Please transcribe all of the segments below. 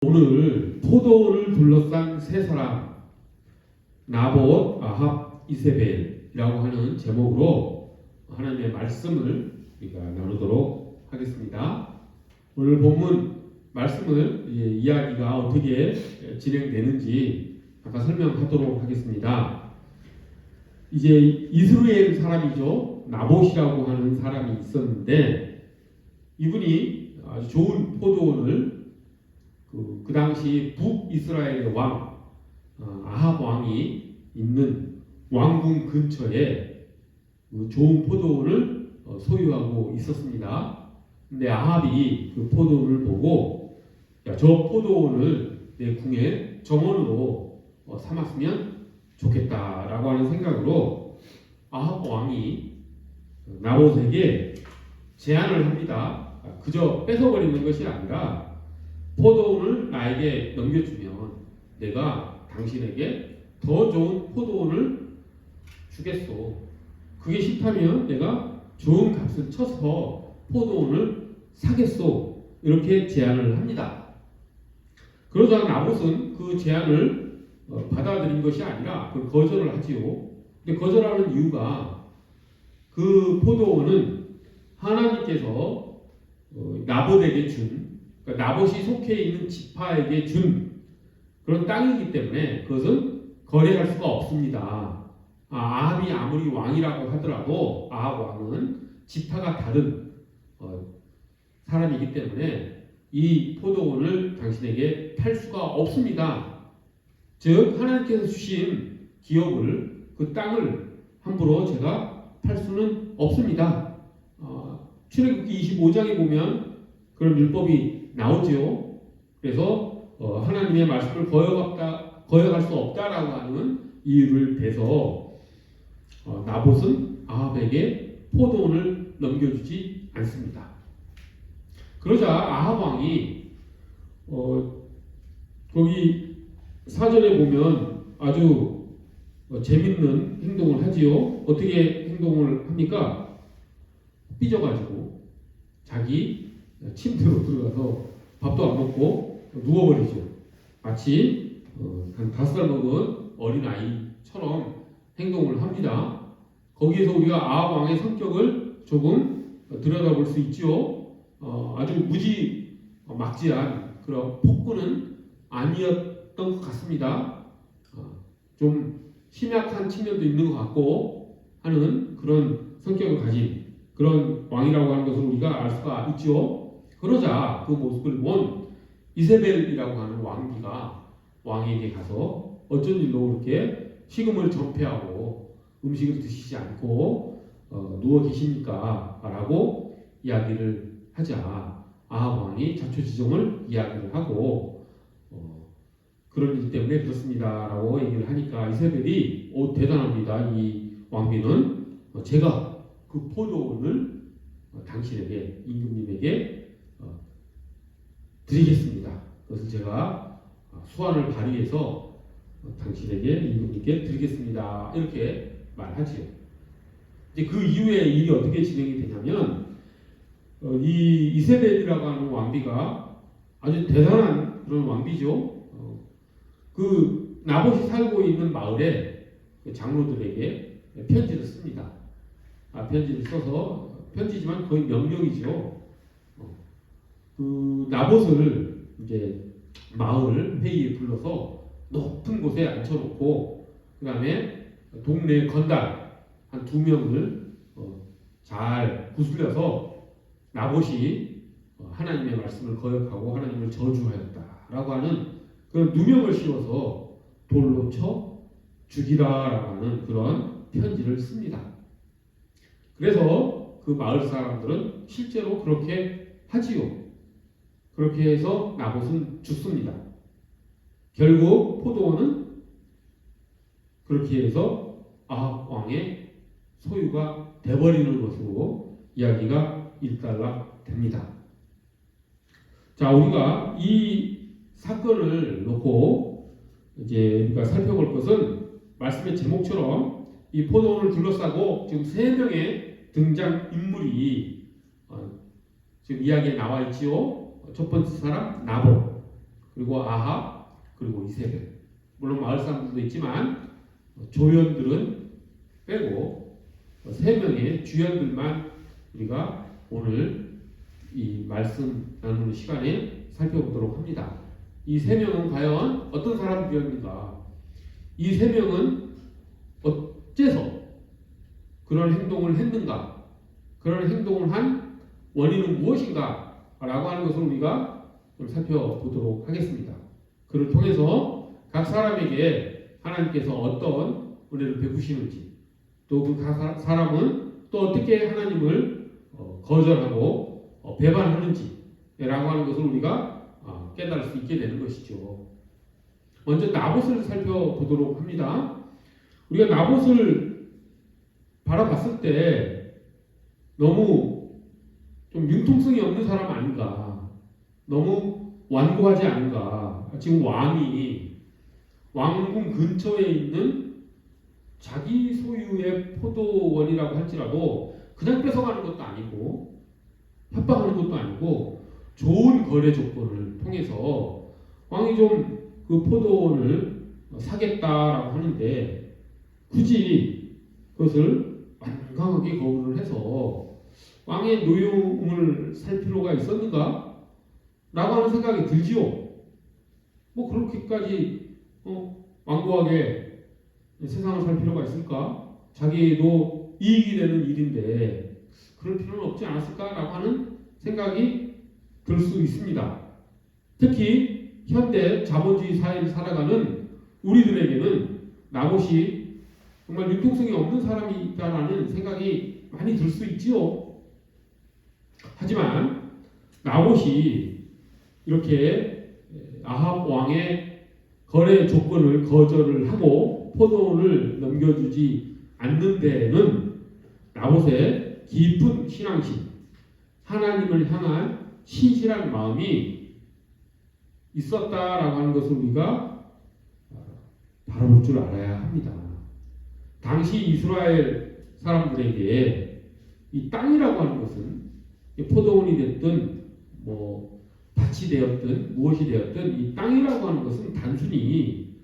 오늘 포도원을 둘러싼 세 사람 나봇, 아합, 이세벨이라고 하는 제목으로 하나님의 말씀을 우리가 나누도록 하겠습니다. 오늘 본문 말씀을 이야기가 어떻게 진행되는지 잠깐 설명하도록 하겠습니다. 이제 이스라엘 사람이죠. 나봇이라고 하는 사람이 있었는데 이분이 아주 좋은 포도원을 그 당시 북이스라엘의 왕 아합 왕이 있는 왕궁 근처에 좋은 포도원을 소유하고 있었습니다. 근데 아합이 그 포도원을 보고 야, 저 포도원을 내 궁의 정원으로 삼았으면 좋겠다라고 하는 생각으로 아합 왕이 나봇에게 제안을 합니다. 그저 뺏어버리는 것이 아니라 포도원을 나에게 넘겨주면 내가 당신에게 더 좋은 포도원을 주겠소. 그게 싫다면 내가 좋은 값을 쳐서 포도원을 사겠소. 이렇게 제안을 합니다. 그러자 나봇은 그 제안을 받아들인 것이 아니라 그걸 거절을 하지요. 근데 거절하는 이유가 그 포도원은 하나님께서 나봇에게 준, 그러니까 나봇이 속해 있는 지파에게 준 그런 땅이기 때문에 그것은 거래할 수가 없습니다. 아합이 아무리 왕이라고 하더라도 아합 왕은 지파가 다른 사람이기 때문에 이 포도원을 당신에게 팔 수가 없습니다. 즉 하나님께서 주신 기업을, 그 땅을 함부로 제가 팔 수는 없습니다. 출애굽기 25장에 보면 그런 율법이 나오죠. 그래서 하나님의 말씀을 거역할 수 없다라고 하는 이유를 대서 나봇은 아합에게 포도원을 넘겨주지 않습니다. 그러자 아합 왕이 거기 사전에 보면 아주 재밌는 행동을 하지요. 어떻게 행동을 합니까? 삐져가지고 자기 침대로 들어가서 밥도 안 먹고 누워버리죠. 마치 한 5살 먹은 어린아이처럼 행동을 합니다. 거기에서 우리가 아합 왕의 성격을 조금 들여다볼 수 있죠. 아주 무지막지한 그런 폭군은 아니었던 것 같습니다. 좀 심약한 측면도 있는 것 같고 하는 그런 성격을 가진 그런 왕이라고 하는 것을 우리가 알 수가 있죠. 그러자 그 모습을 본 이세벨이라고 하는 왕비가 왕에게 가서 어쩐 일로 그렇게 식음을 전폐하고 음식을 드시지 않고 누워 계십니까? 라고 이야기를 하자 아합 왕이 자초지종을 이야기를 하고 그런 일 때문에 그렇습니다 라고 얘기를 하니까 이세벨이 대단합니다. 이 왕비는 제가 그 포도원을 당신에게, 임금님에게 드리겠습니다. 그것을 제가 수완을 발휘해서 당신에게, 임금님께 드리겠습니다. 이렇게 말하지요. 이제 그 이후에 일이 어떻게 진행이 되냐면 이 이세벨이라고 하는 왕비가 아주 대단한 그런 왕비죠. 그 나봇이 살고 있는 마을에 그 장로들에게 편지를 씁니다. 편지를 써서, 편지지만 거의 명령이죠. 그 나봇을 이제 마을 회의에 불러서 높은 곳에 앉혀놓고 그 다음에 동네 건달 한 2명을 잘 구슬려서 나봇이 하나님의 말씀을 거역하고 하나님을 저주하였다라고 하는 그런 누명을 씌워서 돌로 쳐 죽이라라고 하는 그런 편지를 씁니다. 그래서 그 마을 사람들은 실제로 그렇게 하지요. 그렇게 해서 나봇은 죽습니다. 결국 포도원은 그렇게 해서 아합 왕의 소유가 돼버리는 것으로 이야기가 일단락됩니다. 자, 우리가 이 사건을 놓고 이제 우리가 살펴볼 것은 말씀의 제목처럼 이 포도원을 둘러싸고 지금 3명의 등장 인물이 지금 이야기에 나와 있지요. 첫 번째 사람 나봇, 그리고 아합, 그리고 이세벨. 물론 마을 사람들도 있지만 조연들은 빼고 세 명의 주연들만 우리가 오늘 이 말씀 나누는 시간에 살펴보도록 합니다. 이 세 명은 과연 어떤 사람들이었는가? 이 세 명은 어째서 그런 행동을 했는가? 그런 행동을 한 원인은 무엇인가? 라고 하는 것을 우리가 좀 살펴보도록 하겠습니다. 그를 통해서 각 사람에게 하나님께서 어떤 은혜를 베푸시는지, 또 그 각 사람은 또 어떻게 하나님을 거절하고 배반하는지 라고 하는 것을 우리가 깨달을 수 있게 되는 것이죠. 먼저 나봇을 살펴보도록 합니다. 우리가 나봇을 바라봤을 때 너무 좀 융통성이 없는 사람 아닌가, 너무 완고하지 않은가. 지금 왕이 왕궁 근처에 있는 자기 소유의 포도원이라고 할지라도 그냥 뺏어가는 것도 아니고 협박하는 것도 아니고 좋은 거래 조건을 통해서 왕이 좀 그 포도원을 사겠다라고 하는데 굳이 그것을 완강하게 거부를 해서 왕의 노여움을 살 필요가 있었는가? 라고 하는 생각이 들지요. 뭐 그렇게까지 완고하게 세상을 살 필요가 있을까? 자기에도 이익이 되는 일인데 그럴 필요는 없지 않았을까라고 하는 생각이 들 수 있습니다. 특히 현대 자본주의 사회를 살아가는 우리들에게는 나봇이 정말 융통성이 없는 사람이다라는 생각이 많이 들 수 있지요. 하지만 나봇이 이렇게 아합 왕의 거래 조건을 거절을 하고 포도원을 넘겨주지 않는 데에는 나봇의 깊은 신앙심, 하나님을 향한 신실한 마음이 있었다라고 하는 것을 우리가 바라볼 줄 알아야 합니다. 당시 이스라엘 사람들에게 이 땅이라고 하는 것은 포도원이 됐든 뭐 밭이 되었든 무엇이 되었든 이 땅이라고 하는 것은 단순히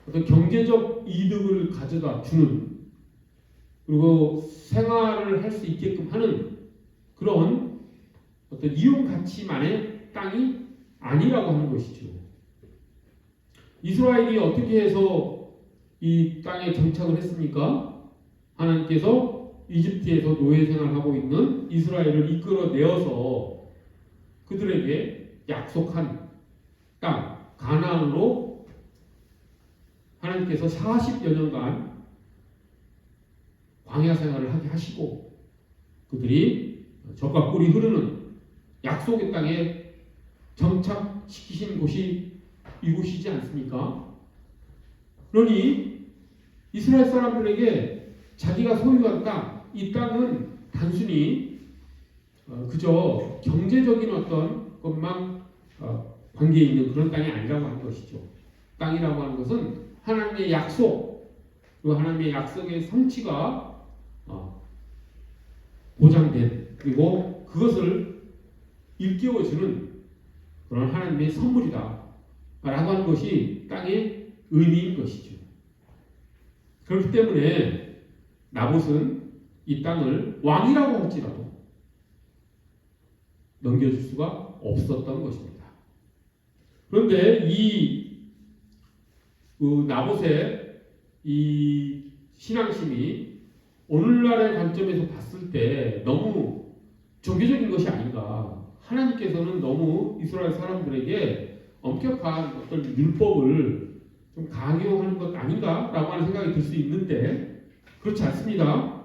어떤 경제적 이득을 가져다 주는, 그리고 생활을 할 수 있게끔 하는 그런 어떤 이용 가치만의 땅이 아니라고 하는 것이죠. 이스라엘이 어떻게 해서 이 땅에 정착을 했습니까? 하나님께서 이집트에서 노예 생활하고 있는 이스라엘을 이끌어내어서 그들에게 약속한 땅 가나안으로 하나님께서 40여 년간 광야 생활을 하게 하시고 그들이 젖과 꿀이 흐르는 약속의 땅에 정착시키신 곳이 이곳이지 않습니까? 그러니 이스라엘 사람들에게 자기가 소유한 땅, 이 땅은 단순히 그저 경제적인 어떤 것만 관계에 있는 그런 땅이 아니라고 하는 것이죠. 땅이라고 하는 것은 하나님의 약속, 그리고 하나님의 약속의 성취가 보장된, 그리고 그것을 일깨워주는 그런 하나님의 선물이다 라고 하는 것이 땅의 의미인 것이죠. 그렇기 때문에 나봇은 이 땅을 왕이라고 할지라도 넘겨줄 수가 없었던 것입니다. 그런데 나봇의 이 신앙심이 오늘날의 관점에서 봤을 때 너무 종교적인 것이 아닌가. 하나님께서는 너무 이스라엘 사람들에게 엄격한 어떤 율법을 좀 강요하는 것 아닌가라고 하는 생각이 들 수 있는데 그렇지 않습니다.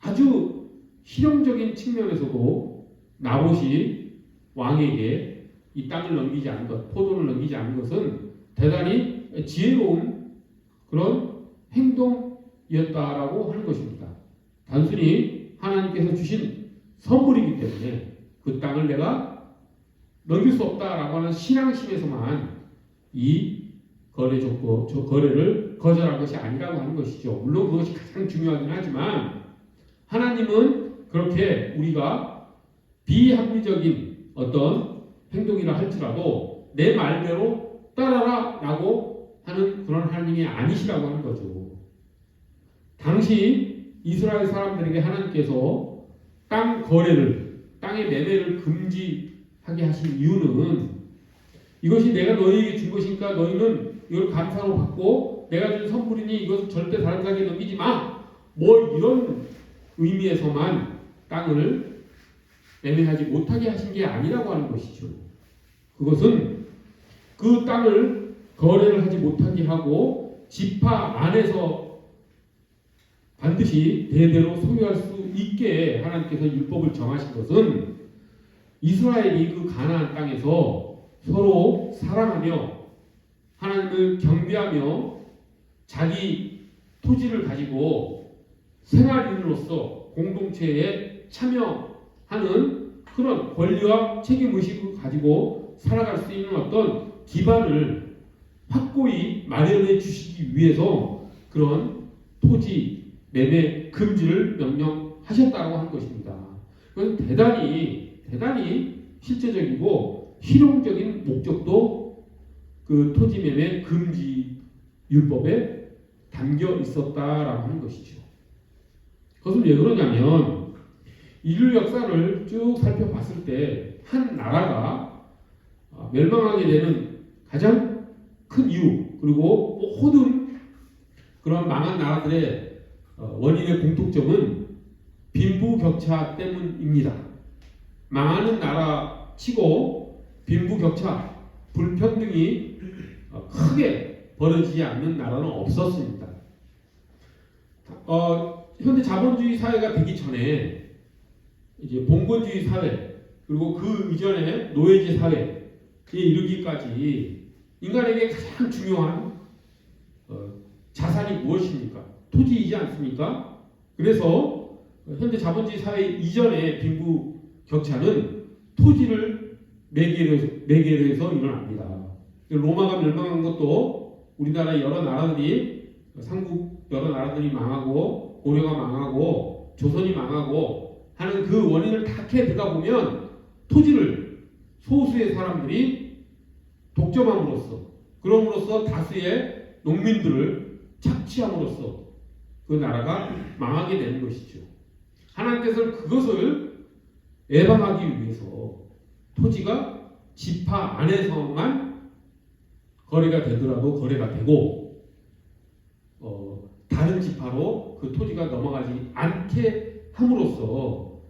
아주 실용적인 측면에서도 나봇이 왕에게 이 땅을 넘기지 않은 것, 포도를 넘기지 않은 것은 대단히 지혜로운 그런 행동이었다라고 하는 것입니다. 단순히 하나님께서 주신 선물이기 때문에 그 땅을 내가 넘길 수 없다라고 하는 신앙심에서만 이 거래를 거절한 것이 아니라고 하는 것이죠. 물론 그것이 가장 중요하긴 하지만 하나님은 그렇게 우리가 비합리적인 어떤 행동이라 할지라도 내 말대로 따라라 라고 하는 그런 하나님이 아니시라고 하는 거죠. 당시 이스라엘 사람들에게 하나님께서 땅 거래를, 땅의 매매를 금지하게 하신 이유는 이것이 내가 너희에게 준 것이니까 너희는 이걸 감사로 받고 내가 준 선물이니 이것을 절대 다른 사람에게 넘기지 마. 뭐 이런 의미에서만 땅을 매매하지 못하게 하신 게 아니라고 하는 것이죠. 그것은 그 땅을 거래를 하지 못하게 하고 지파 안에서 반드시 대대로 소유할 수 있게 하나님께서 율법을 정하신 것은 이스라엘이 그 가나안 땅에서 서로 사랑하며 하나님을 경배하며 자기 토지를 가지고 생활인으로서 공동체에 참여하는 그런 권리와 책임의식을 가지고 살아갈 수 있는 어떤 기반을 확고히 마련해 주시기 위해서 그런 토지 매매 금지를 명령하셨다고 한 것입니다. 그것은 대단히 실제적이고 실용적인 목적도 그 토지 매매 금지 율법에 담겨 있었다라고 하는 것이죠. 그것은 왜 그러냐면 인류 역사를 쭉 살펴봤을 때 한 나라가 멸망하게 되는 가장 큰 이유, 그리고 모든 그런 망한 나라들의 원인의 공통점은 빈부격차 때문입니다. 망하는 나라 치고 빈부격차, 불평등이 크게 벌어지지 않는 나라는 없었습니다. 현대 자본주의 사회가 되기 전에 이제 봉건주의 사회, 그리고 그 이전에 노예제 사회에 이르기까지 인간에게 가장 중요한 자산이 무엇입니까? 토지이지 않습니까? 그래서 현대 자본주의 사회 이전의 빈부 격차는 토지를 매개로 해서 일어납니다. 로마가 멸망한 것도 우리나라 여러 나라들이 삼국 여러 나라들이 망하고 고려가 망하고 조선이 망하고 하는 그 원인을 다 캐 들어가 보면 토지를 소수의 사람들이 독점함으로써 그럼으로써 다수의 농민들을 착취함으로써 그 나라가 망하게 되는 것이죠. 하나님께서는 그것을 예방하기 위해서 토지가 지파 안에서만 거래가 되더라도 거래가 되고 다른 지파로 그 토지가 넘어가지 않게 함으로써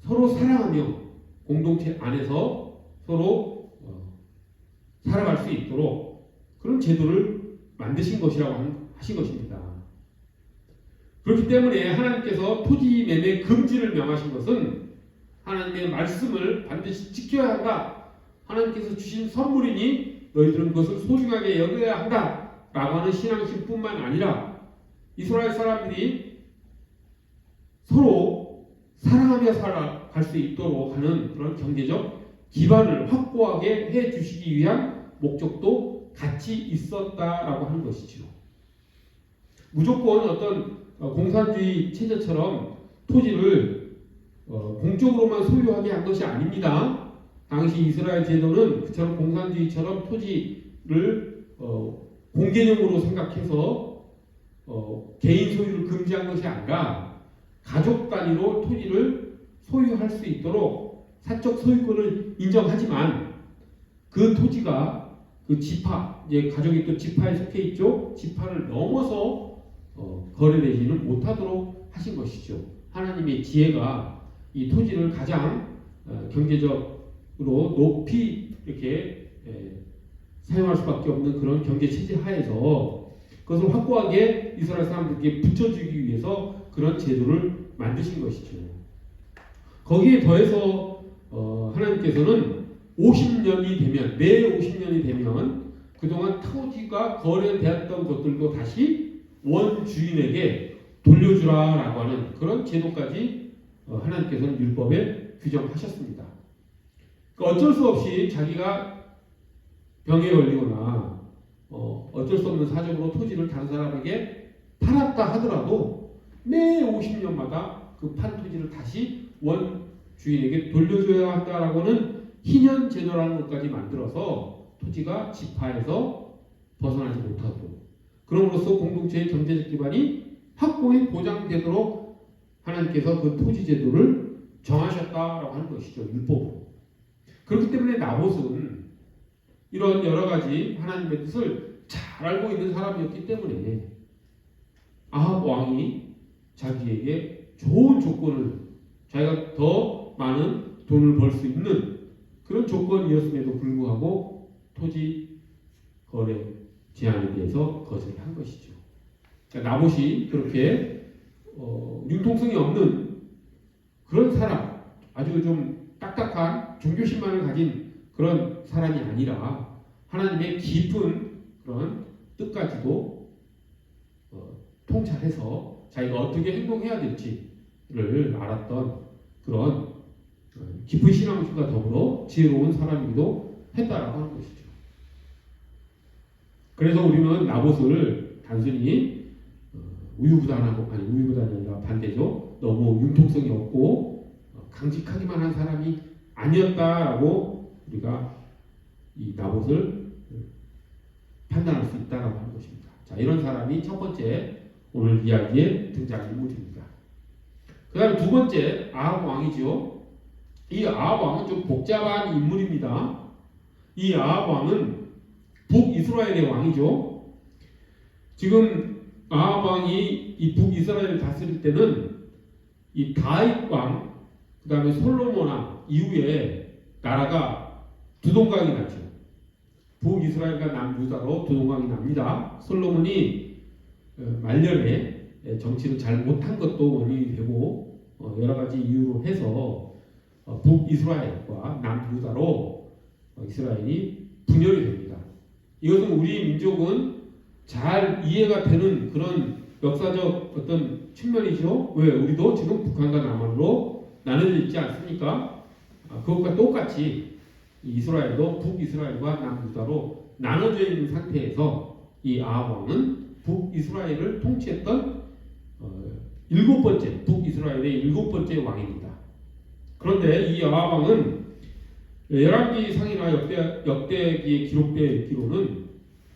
서로 사랑하며 공동체 안에서 서로 살아갈 수 있도록 그런 제도를 만드신 것이라고 하신 것입니다. 그렇기 때문에 하나님께서 토지 매매 금지를 명하신 것은 하나님의 말씀을 반드시 지켜야 한다. 하나님께서 주신 선물이니 너희들은 그것을 소중하게 여겨야 한다. 라고 하는 신앙심뿐만 아니라 이스라엘 사람들이 서로 사랑하며 살아갈 수 있도록 하는 그런 경제적 기반을 확보하게 해 주시기 위한 목적도 같이 있었다라고 하는 것이죠. 무조건 어떤 공산주의 체제처럼 토지를 공적으로만 소유하게 한 것이 아닙니다. 당시 이스라엘 제도는 그처럼 공산주의처럼 토지를 공개념으로 생각해서 개인 소유를 금지한 것이 아니라 가족 단위로 토지를 소유할 수 있도록 사적 소유권을 인정하지만 그 토지가 그 지파, 이제 가족이 또 지파에 속해 있죠. 지파를 넘어서 거래되지는 못하도록 하신 것이죠. 하나님의 지혜가 이 토지를 가장 경제적으로 높이 이렇게 사용할 수밖에 없는 그런 경제 체제 하에서 그것을 확고하게 이스라엘 사람들에게 붙여주기 위해서 그런 제도를 만드신 것이죠. 거기에 더해서 하나님께서는 50년이 되면 매 50년이 되면 그동안 토지가 거래되었던 것들도 다시 원주인에게 돌려주라라고 하는 그런 제도까지 하나님께서는 율법에 규정하셨습니다. 어쩔 수 없이 자기가 병에 걸리거나 어쩔 수 없는 사정으로 토지를 다른 사람에게 팔았다 하더라도 매 50년마다 그 판 토지를 다시 원주인에게 돌려줘야 한다라고는 희년 제도라는 것까지 만들어서 토지가 지파에서 벗어나지 못하고 그럼으로써 공동체의 경제적 기반이 확고히 보장되도록 하나님께서 그 토지 제도를 정하셨다라고 하는 것이죠. 율법으로. 그렇기 때문에 나봇은 이런 여러 가지 하나님의 뜻을 잘 알고 있는 사람이었기 때문에 아합 왕이 자기에게 좋은 조건을 자기가 더 많은 돈을 벌 수 있는 그런 조건이었음에도 불구하고 토지 거래 제한에 대해서 거절을 한 것이죠. 그러니까 나봇이 그렇게 융통성이 없는 그런 사람, 아주 좀 딱딱한 종교심만을 가진 그런 사람이 아니라 하나님의 깊은 그런 뜻까지도 통찰해서 자기가 어떻게 행동해야 될지를 알았던 그런 깊은 신앙심과 더불어 지혜로운 사람이기도 했다라고 하는 것이죠. 그래서 우리는 나봇을 단순히 우유부단하고 아니 우유부단이 아니라 반대죠. 너무 융통성이 없고 강직하기만 한 사람이 아니었다라고 우리가 이 나봇을 판단할 수 있다라고 하는 것입니다. 자, 이런 사람이 첫 번째 오늘 이야기의 등장인물입니다. 그 다음에 두 번째 아합 왕이죠. 이 아합 왕은 좀 복잡한 인물입니다. 이 아합 왕은 북이스라엘의 왕이죠. 지금 아합 왕이 이 북이스라엘을 다스릴 때는 이 다윗 왕, 그 다음에 솔로몬 왕 이후에 나라가 두 동강이 나죠. 북이스라엘과 남유다로 두 동강이 납니다. 솔로몬이 말년에 정치를 잘 못한 것도 원인이 되고 여러 가지 이유로 해서 북이스라엘과 남유다로 이스라엘이 분열이 됩니다. 이것은 우리 민족은 잘 이해가 되는 그런 역사적 어떤 측면이죠. 왜? 우리도 지금 북한과 남한으로 나눠져 있지 않습니까? 그것과 똑같이 이스라엘도 북이스라엘과 남유다로 나눠져 있는 상태에서 이 아합 왕은 북이스라엘을 통치했던 일곱 번째 북이스라엘의 일곱 번째 왕입니다. 그런데 이 아합 왕은 열왕기상이나 역대기에 기록되어 있기로는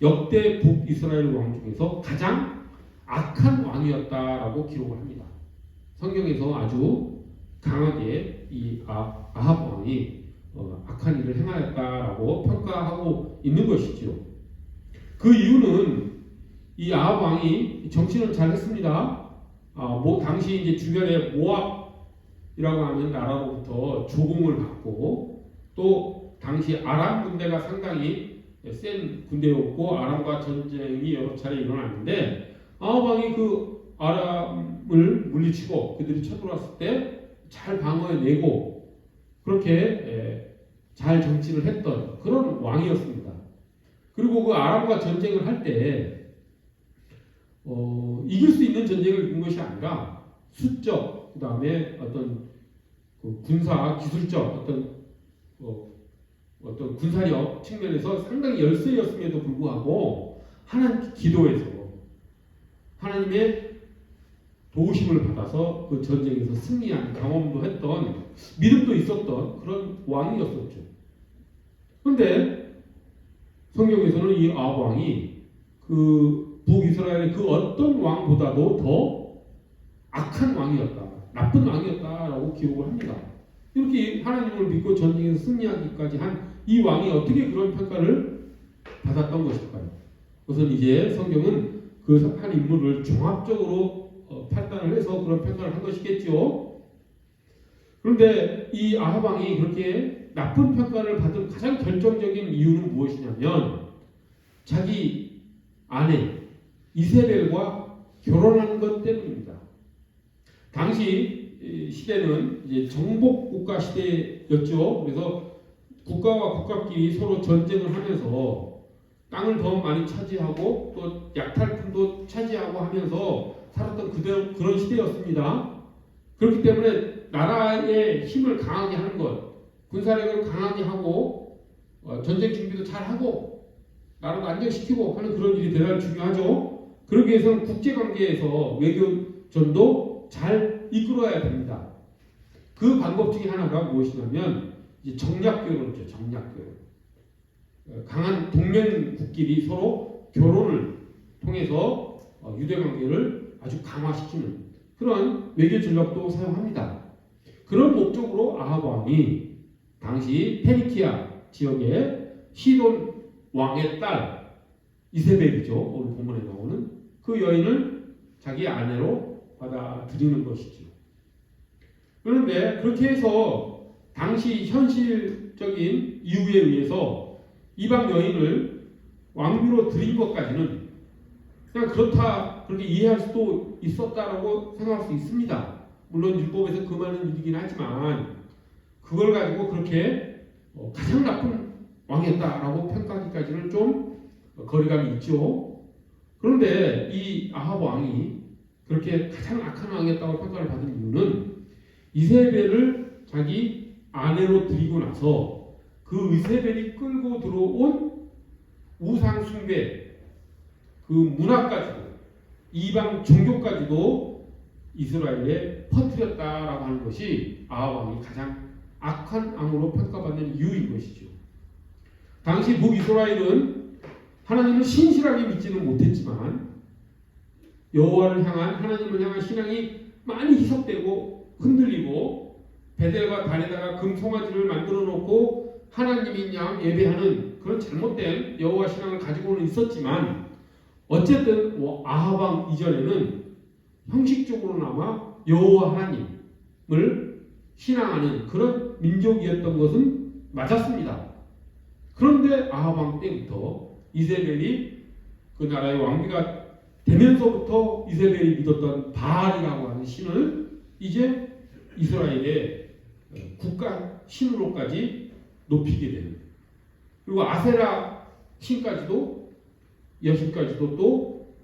역대 북이스라엘 왕 중에서 가장 악한 왕이었다라고 기록을 합니다. 성경에서 아주 강하게 이 아합 왕이 악한 일을 행하였다라고 평가하고 있는 것이죠. 그 이유는 이 아합 왕이 정치는 잘했습니다. 당시 이제 주변에 모압이라고 하는 나라로부터 조공을 받고 또 당시 아람 군대가 상당히 센 군대였고 아람과 전쟁이 여러 차례 일어났는데 아합 왕이 그 아람을 물리치고 그들이 쳐들어왔을 때 잘 방어해내고 그렇게 잘 정치를 했던 그런 왕이었습니다. 그리고 그 아람과 전쟁을 할 때 이길 수 있는 전쟁을 이긴 것이 아니라 수적, 그 다음에 어떤 그 군사 기술적 어떤 군사력 측면에서 상당히 열세였음에도 불구하고 하나님 기도에서 하나님의 도우심을 받아서 그 전쟁에서 승리한 경험도 했던 믿음도 있었던 그런 왕이었었죠. 그런데 성경에서는 이 아합 왕이 그 북이스라엘의 그 어떤 왕보다도 더 악한 왕이었다, 나쁜 왕이었다라고 기록을 합니다. 이렇게 하나님을 믿고 전쟁에서 승리하기까지 한 이 왕이 어떻게 그런 평가를 받았던 것일까요? 우선 이제 성경은 그 한 인물을 종합적으로 판단을 해서 그런 평가를 한 것이겠죠. 그런데 이 아합 왕이 그렇게 나쁜 평가를 받은 가장 결정적인 이유는 무엇이냐면 자기 아내 이세벨과 결혼한 것 때문입니다. 당시 시대는 이제 정복 국가 시대였죠. 그래서 국가와 국가끼리 서로 전쟁을 하면서 땅을 더 많이 차지하고 또 약탈품도 차지하고 하면서 살았던 그런 시대였습니다. 그렇기 때문에 나라의 힘을 강하게 하는 것, 군사력을 강하게 하고 전쟁 준비도 잘 하고 나라를 안정시키고 하는 그런 일이 대단히 중요하죠. 그러기 위해서는 국제관계에서 외교전도 잘 이끌어야 됩니다. 그 방법 중에 하나가 무엇이냐면 이제 정략교류죠. 정략교류. 강한 동맹국끼리 서로 결혼을 통해서 유대 관계를 아주 강화시키는 그런 외교 전략도 사용합니다. 그런 목적으로 아합 왕이 당시 페니키아 지역의 시돈 왕의 딸 이세벨이죠. 오늘 본문에 나오는 그 여인을 자기 아내로 받아들이는 것이죠. 그런데 그렇게 해서 당시 현실적인 이유에 의해서 이방 여인을 왕비로 들인 것까지는 그냥 그렇다 그렇게 이해할 수도 있었다라고 생각할 수 있습니다. 물론 율법에서 금하는 일이긴 하지만 그걸 가지고 그렇게 가장 나쁜 왕이었다라고 평가하기까지는 좀 거리감이 있죠. 그런데 이 아합 왕이 그렇게 가장 악한 왕이었다고 평가를 받은 이유는 이세벨을 자기 아내로 들이고 나서 그 이세벨이 끌고 들어온 우상 숭배 그 문화까지도 이방 종교까지도 이스라엘에 퍼뜨렸다라고 하는 것이 아합 왕이 가장 악한 왕으로 평가받는 이유인 것이죠. 당시 북이스라엘은 하나님을 신실하게 믿지는 못했지만 여호와를 향한 하나님을 향한 신앙이 많이 희석되고 흔들리고 베델과 단에다가 금 송아지를 만들어 놓고 하나님인 양 예배하는 그런 잘못된 여호와 신앙을 가지고는 있었지만 어쨌든 아합 왕 이전에는 형식적으로나마 여호와 하나님을 신앙하는 그런 민족이었던 것은 맞았습니다. 그런데 아합 왕 때부터 이세벨이 그 나라의 왕비가 되면서부터 이세벨이 믿었던 바알이라고 하는 신을 이제 이스라엘의 국가 신으로까지 높이게 되는, 그리고 아세라 신까지도 여신까지도 또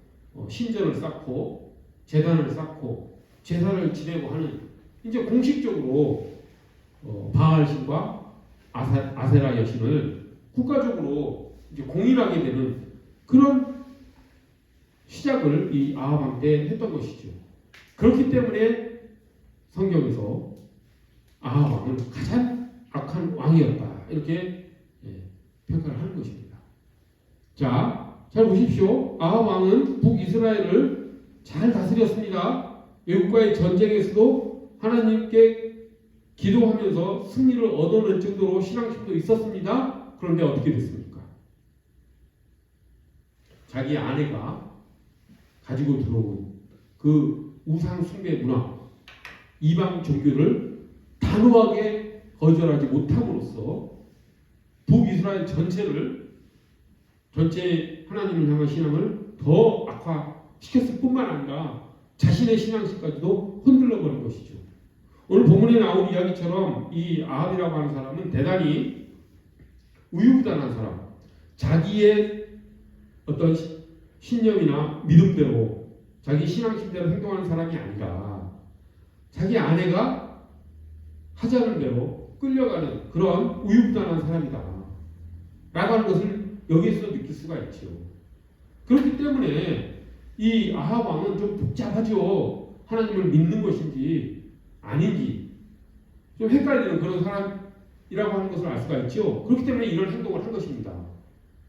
신전을 쌓고 제단을 쌓고 제사를 지내고 하는, 이제 공식적으로 바알 신과 아세라 여신을 국가적으로 이제 공인하게 되는 그런 시작을 이 아합 왕 때 했던 것이죠. 그렇기 때문에 성경에서 아합 왕은 가장 악한 왕이었다 이렇게 평가를 하는 것입니다. 자, 잘 보십시오. 아합 왕은 북이스라엘을 잘 다스렸습니다. 외국과의 전쟁에서도 하나님께 기도하면서 승리를 얻어낼 정도로 신앙심도 있었습니다. 그런데 어떻게 됐습니까? 자기 아내가 가지고 들어온 그 우상 숭배 문화, 이방 종교를 단호하게 거절하지 못함으로써 북이스라엘 전체 하나님을 향한 신앙을 더 악화시켰을 뿐만 아니라 자신의 신앙심까지도 흔들러 버린 것이죠. 오늘 본문에 나온 이야기처럼 이 아합이라고 하는 사람은 대단히 우유부단한 사람, 자기의 어떤 신념이나 믿음대로 자기 신앙심대로 행동하는 사람이 아니라 자기 아내가 하자는 대로 끌려가는 그런 우유부단한 사람이다 라고 하는 것을 여기에서 느낄 수가 있죠. 그렇기 때문에 이 아합 왕은 좀 복잡하죠. 하나님을 믿는 것인지 아닌지 좀 헷갈리는 그런 사람이라고 하는 것을 알 수가 있죠. 그렇기 때문에 이런 행동을 한 것입니다.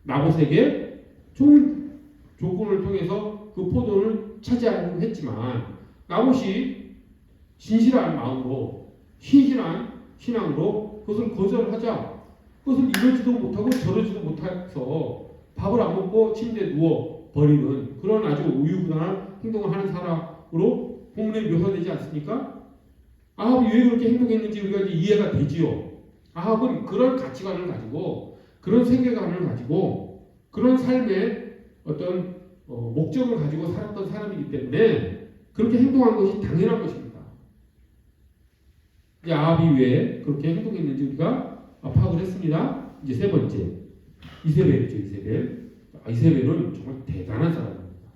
나봇에게 좋은 조건을 통해서 그 포도를 차지하려고 했지만 나봇이 진실한 마음으로 신실한 신앙으로 그것을 거절하자 그것을 이러지도 못하고 저러지도 못해서 밥을 안 먹고 침대에 누워 버리는 그런 아주 우유부단한 행동을 하는 사람으로 본문에 묘사되지 않습니까? 아합이 왜 그렇게 행동했는지 우리가 이제 이해가 되지요. 아합은 그런 가치관을 가지고 그런 세계관을 가지고 그런 삶의 어떤 목적을 가지고 살았던 사람이기 때문에 그렇게 행동한 것이 당연한 것입니다. 이제 아합이 왜 그렇게 행동했는지 우리가 파악을 했습니다. 이제 세 번째, 이세벨이죠. 이세벨은 정말 대단한 사람입니다.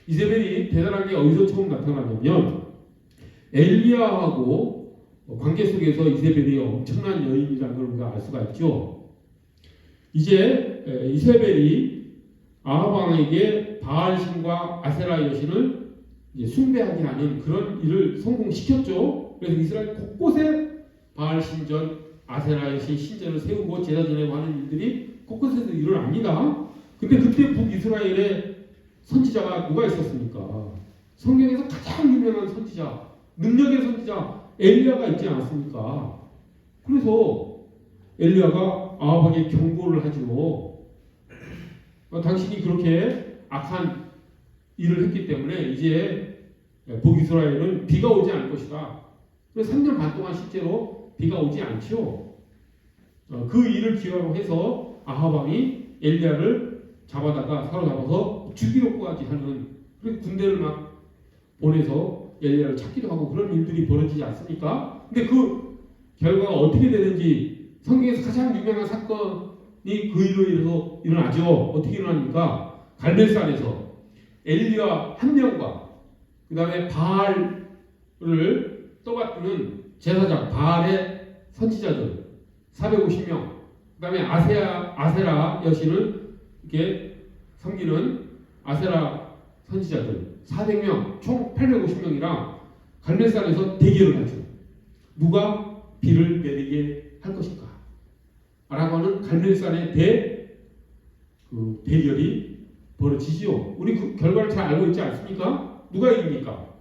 이세벨이 대단한 게 어디서 처음 나타나냐면 엘리야하고 관계 속에서 이세벨이 엄청난 여인이라는 걸 우리가 알 수가 있죠. 이제 이세벨이 아합 왕에게 바알 신과 아세라 여신을 이제 숭배하게 하는 그런 일을 성공시켰죠. 그래서 이스라엘 곳곳에 바알 신전, 아세라의 신전을 세우고 제사 지내고 하는 일들이 곳곳에서 일어납니다. 근데 그때 북이스라엘의 선지자가 누가 있었습니까? 성경에서 가장 유명한 선지자, 능력의 선지자 엘리야가 있지 않았습니까? 그래서 엘리야가 아합에게 경고를 하죠. 당신이 그렇게 악한 일을 했기 때문에 이제 북이스라엘은 비가 오지 않을 것이다. 그래서 3년 반 동안 실제로 비가 오지 않죠. 그 일을 기회로 해서 아합 왕이 엘리야를 잡아다가 사로잡아서 죽이려고까지 하는, 그래서 군대를 막 보내서 엘리야를 찾기도 하고 그런 일들이 벌어지지 않습니까? 근데 그 결과가 어떻게 되는지 성경에서 가장 유명한 사건이 그 일로 인해서 일어나죠. 어떻게 일어납니까? 갈멜산에서 엘리야 한 명과 그 다음에 바알을 떠받드는 제사장 바알의 선지자들 450명, 그 다음에 아세라 여신을 이렇게 섬기는 아세라 선지자들 400명, 총 850명이랑 갈멜산에서 대결을 하죠. 누가 비를 내리게 할 것인가? 라고 하는 갈멜산의 대결이 벌어지지요. 우리 그 결과를 잘 알고 있지 않습니까? 누가 이깁니까?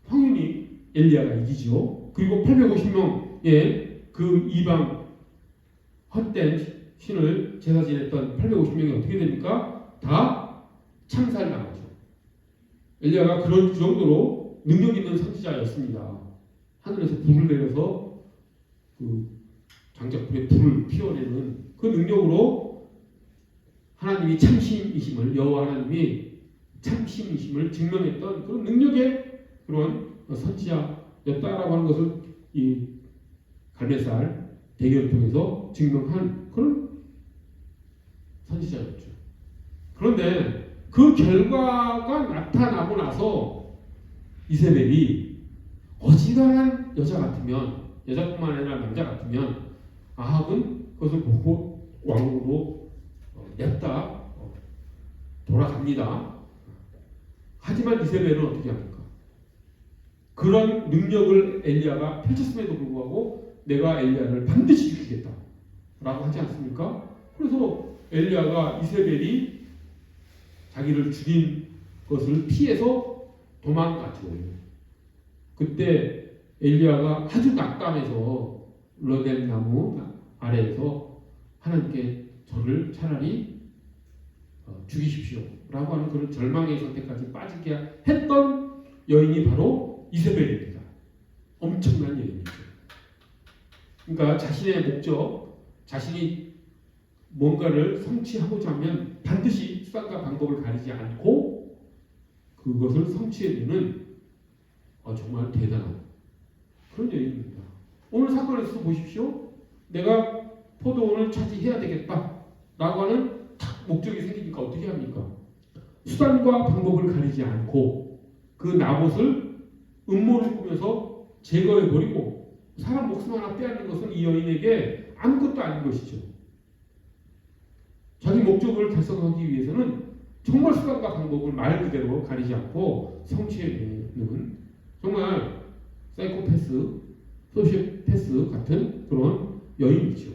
당연히 엘리야가 이기죠. 그리고 850명의 그 이방 헛된 신을 제사 지냈던 850명이 어떻게 됩니까? 다 참살당하죠. 엘리야가 그런 정도로 능력 있는 선지자였습니다. 하늘에서 불을 내려서 그 장작불에 불을 피워내는 그 능력으로 하나님이 참신이심을, 여호와 하나님이 참신이심을 증명했던 그런 능력의 그런 선지자였다라고 하는 것을 이 갈멜산 대결을 통해서 증명한 그런 선지자였죠. 그런데 그 결과가 나타나고 나서 이세벨이 어지간한 여자 같으면, 여자뿐만 아니라 남자 같으면 아합은 그것을 보고 왕으로 냅다 돌아갑니다. 하지만 이세벨은 어떻게 합니까? 그런 능력을 엘리야가 펼쳤음에도 불구하고 내가 엘리야를 반드시 죽이겠다 라고 하지 않습니까? 그래서 엘리야가 이세벨이 자기를 죽인 것을 피해서 도망갔죠. 그때 엘리야가 아주 낙담해서 로뎀 나무 아래에서 하나님께 저를 차라리 죽이십시오 라고 하는 그런 절망의 선택까지 빠지게 했던 여인이 바로 이세벨입니다. 엄청난 여인이죠. 그러니까 자신의 목적, 자신이 뭔가를 성취하고자 하면 반드시 수단과 방법을 가리지 않고 그것을 성취해내는 정말 대단한 그런 여인입니다. 오늘 사건에서 보십시오. 내가 포도원을 차지해야 되겠다 라고 하는 목적이 생기니까 어떻게 합니까? 수단과 방법을 가리지 않고 그 나봇을 음모를 꾸며서 제거해버리고 사람 목숨 하나 빼앗는 것은 이 여인에게 아무것도 아닌 것이죠. 자기 목적을 달성하기 위해서는 정말 수단과 방법을 말 그대로 가리지 않고 성취해내는 정말 사이코패스, 소시오패스 같은 그런 여인이죠.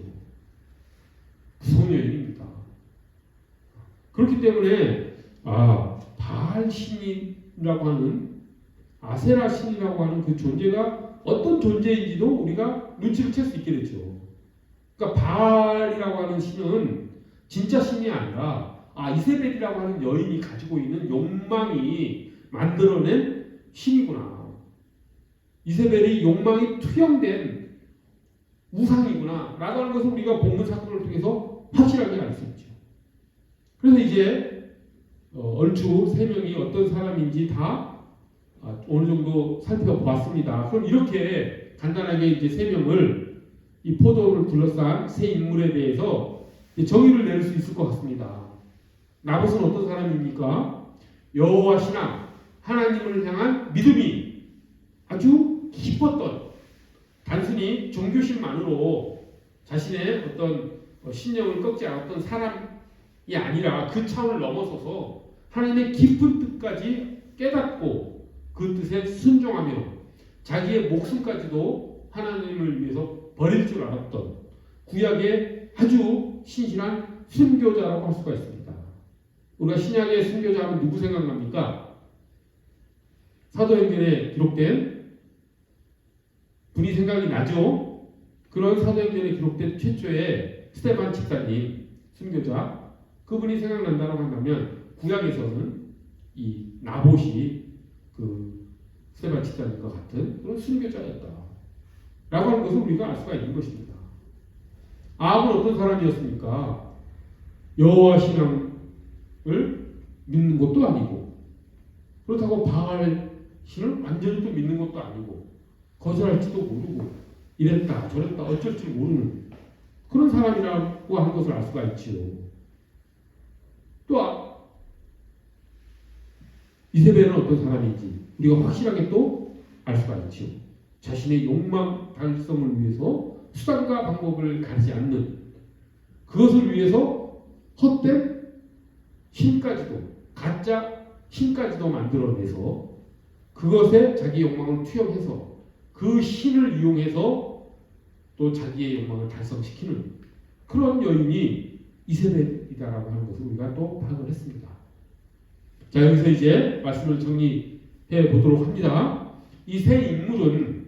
무서운 여인입니다. 그렇기 때문에 바알 신이라고 하는 아세라 신이라고 하는 그 존재가 어떤 존재인지도 우리가 눈치를 챌 수 있게 되죠. 그러니까 바알이라고 하는 신은 진짜 신이 아니라 이세벨이라고 하는 여인이 가지고 있는 욕망이 만들어낸 신이구나. 이세벨이 욕망이 투영된 우상이구나 라고 하는 것을 우리가 본문 사건을 통해서 확실하게 알 수 있죠. 그래서 이제 얼추 세 명이 어떤 사람인지 다 어느 정도 살펴보았습니다. 그럼 이렇게 간단하게 이제 세 명을 이 포도를 둘러싼 세 인물에 대해서 정의를 내릴 수 있을 것 같습니다. 나봇은 어떤 사람입니까? 여호와 신앙, 하나님을 향한 믿음이 아주 깊었던, 단순히 종교심만으로 자신의 어떤 신념을 꺾지 않았던 사람이 아니라 그 차원을 넘어서서 하나님의 깊은 뜻까지 깨닫고 그 뜻에 순종하며 자기의 목숨까지도 하나님을 위해서 버릴 줄 알았던 구약의 아주 신실한 순교자라고 할 수가 있습니다. 우리가 신약의 순교자 하면 누구 생각납니까? 사도행전에 기록된 분이 생각이 나죠? 그런 사도행전에 기록된 최초의 스데반 집사님 순교자, 그분이 생각난다고 한다면 구약에서는 이 나봇이 그 스데반 집사님과 같은 그런 순교자였다 라고 하는 것을 우리가 알 수가 있는 것입니다. 아합은 어떤 사람이었습니까? 여호와 신앙을 믿는 것도 아니고, 그렇다고 바알 신을 완전히 또 믿는 것도 아니고, 거절할지도 모르고, 이랬다 저랬다 어쩔 줄 모르는 그런 사람이라고 하는 것을 알 수가 있지요. 또 이세벨은 어떤 사람인지 우리가 확실하게 또 알 수가 있지요. 자신의 욕망 달성을 위해서 수단과 방법을 가리지 않는, 그것을 위해서 헛된 신까지도, 가짜 신까지도 만들어내서 그것에 자기 욕망을 투영해서 그 신을 이용해서 또 자기의 욕망을 달성시키는 그런 여인이 이세벨이다라고 하는 것을 우리가 또 파악을 했습니다. 자, 여기서 이제 말씀을 정리해 보도록 합니다. 이 세 인물은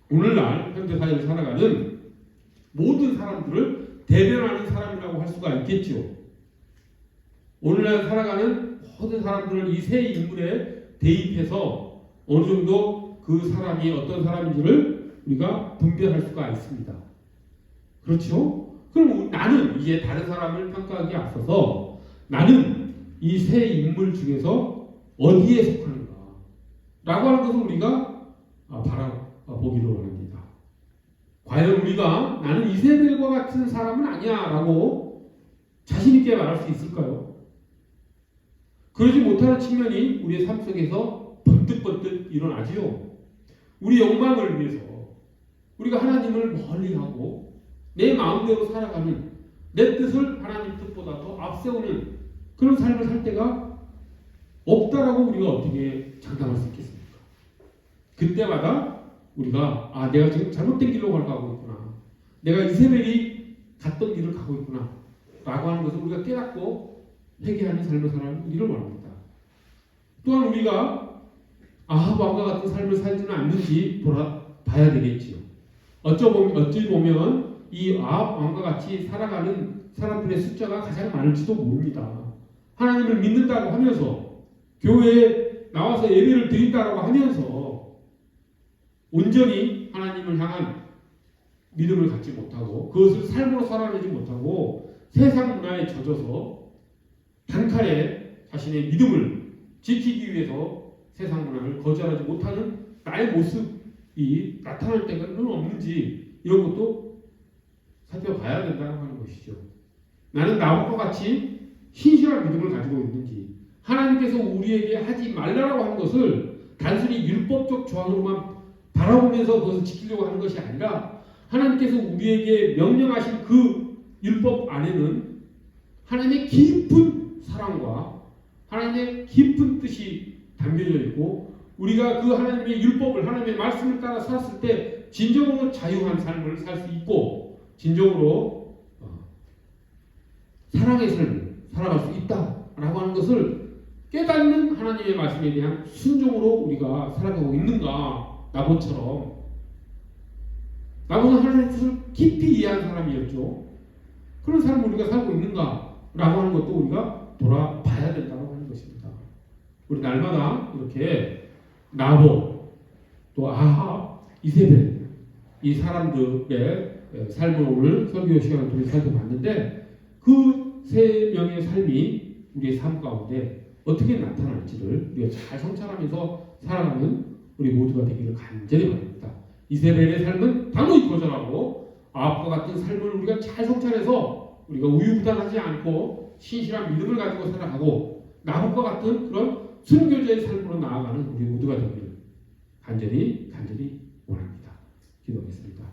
오늘날 현대사회를 살아가는 모든 사람들을 대변하는 사람이라고 할 수가 있겠죠. 오늘날 살아가는 모든 사람들을 이 세 인물에 대입해서 어느 정도 그 사람이 어떤 사람인지를 우리가 분별할 수가 있습니다. 그렇죠? 그럼 나는 이제 다른 사람을 평가하기에 앞서서 나는 이 세 인물 중에서 어디에 속하는가 라고 하는 것을 우리가 바라보기로 합니다. 과연 우리가 나는 이세벨과 같은 사람은 아니야 라고 자신있게 말할 수 있을까요? 그러지 못하는 측면이 우리의 삶 속에서 번뜩번뜩 일어나지요. 우리 욕망을 위해서 우리가 하나님을 멀리하고 내 마음대로 살아가는, 내 뜻을 하나님 뜻보다 더 앞세우는 그런 삶을 살 때가 없다라고 우리가 어떻게 장담할 수 있겠습니까? 그때마다 우리가 내가 지금 잘못된 길로 가고 있구나, 내가 이세벨이 갔던 길을 가고 있구나 라고 하는 것을 우리가 깨닫고 회개하는 삶을 살아가기를 원합니다. 또한 우리가 아합 왕과 같은 삶을 살지는 않는지 돌아봐야 되겠지요. 어찌 보면 이 아합 왕과 같이 살아가는 사람들의 숫자가 가장 많을지도 모릅니다. 하나님을 믿는다고 하면서 교회에 나와서 예배를 드린다고 하면서 온전히 하나님을 향한 믿음을 갖지 못하고 그것을 삶으로 살아내지 못하고 세상 문화에 젖어서 단칼에 자신의 믿음을 지키기 위해서 세상 문화를 거절하지 못하는 나의 모습이 나타날 때는 없는지 이런 것도 살펴봐야 된다고 하는 것이죠. 나는 나봇과 같이 신실한 믿음을 가지고 있는지, 하나님께서 우리에게 하지 말라고 하는 것을 단순히 율법적 조항으로만 바라보면서 그것을 지키려고 하는 것이 아니라 하나님께서 우리에게 명령하신 그 율법 안에는 하나님의 깊은 사랑과 하나님의 깊은 뜻이 담겨져 있고, 우리가 그 하나님의 율법을, 하나님의 말씀을 따라 살았을 때 진정으로 자유한 삶을 살 수 있고 진정으로 사랑의 삶을 살아갈 수 있다라고 하는 것을 깨닫는 하나님의 말씀에 대한 순종으로 우리가 살아가고 있는가. 나봇처럼, 나봇은 하나님의 뜻을 깊이 이해한 사람이었죠. 그런 삶을 우리가 살고 있는가 라고 하는 것도 우리가 돌아봐야 된다고 하는 것입니다. 우리 날마다 이렇게 나봇, 또 아합, 이세벨, 이 사람들의 삶을 오늘 설교 시간을 통해 살펴봤는데, 그 세 명의 삶이 우리의 삶 가운데 어떻게 나타날지를 우리가 잘 성찰하면서 살아가는 우리 모두가 되기를 간절히 바랍니다. 이세벨의 삶은 단호히 거절하고 아합과 같은 삶을 우리가 잘 성찰해서 우리가 우유부단하지 않고 신실한 믿음을 가지고 살아가고 나봇과 같은 그런 순교자의 삶으로 나아가는 우리 모두가 되기를 간절히 원합니다. 기도하겠습니다.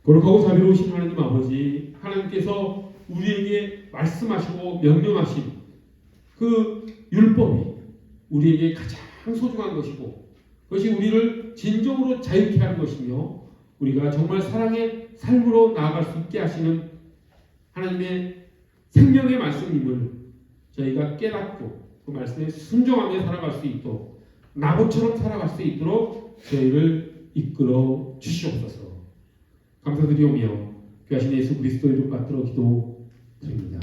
거룩하고 자비로우신 하나님 아버지, 하나님께서 우리에게 말씀하시고 명령하신 그 율법이 우리에게 가장 소중한 것이고, 그것이 우리를 진정으로 자유케 하는 것이며 우리가 정말 사랑의 삶으로 나아갈 수 있게 하시는 하나님의 생명의 말씀임을 저희가 깨닫고 그 말씀에 순종하며 살아갈 수 있도록 나봇처럼 살아갈 수 있도록 저희를 이끌어 주시옵소서. 감사드리오며 귀하신 예수 그리스도 이름 받들어 기도드립니다.